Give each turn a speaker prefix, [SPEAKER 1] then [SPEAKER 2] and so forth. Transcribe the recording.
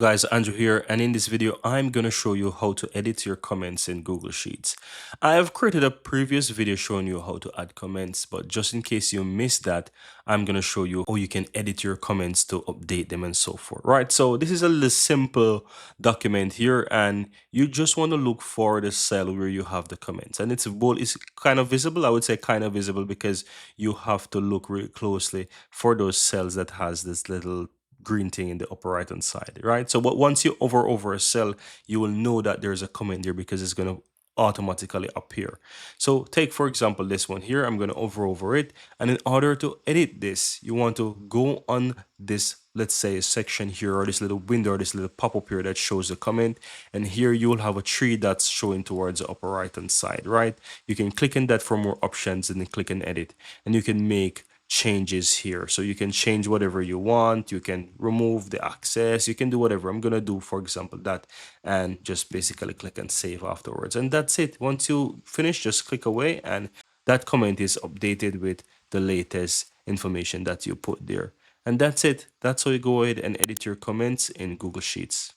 [SPEAKER 1] Guys, Andrew here, and in this video I'm going to show you how to edit your comments in Google Sheets. I have created a previous video showing you how to add comments, but just in case you missed that, I'm going to show you how you can edit your comments to update them and so forth. Right, so this is a little simple document here, and you just want to look for the cell where you have the comments, and it's kind of visible. I would say kind of visible because you have to look really closely for those cells that has this little green thing in the upper right hand side, right? So but once you over a cell, you will know that there's a comment there because it's going to automatically appear. So take for example this one here. I'm going to over it, and in order to edit this, you want to go on this, let's say, section here, or this little window, or this little pop-up here that shows the comment, and here you will have a tree that's showing towards the upper right hand side, right? You can click on that for more options and then click on edit, and you can make changes here. So you can change whatever you want. You can remove the access. You can do whatever. I'm going to do, for example, that, and just basically click and save afterwards. And that's it. Once you finish, just click away, and that comment is updated with the latest information that you put there. And that's it. That's how you go ahead and edit your comments in Google Sheets.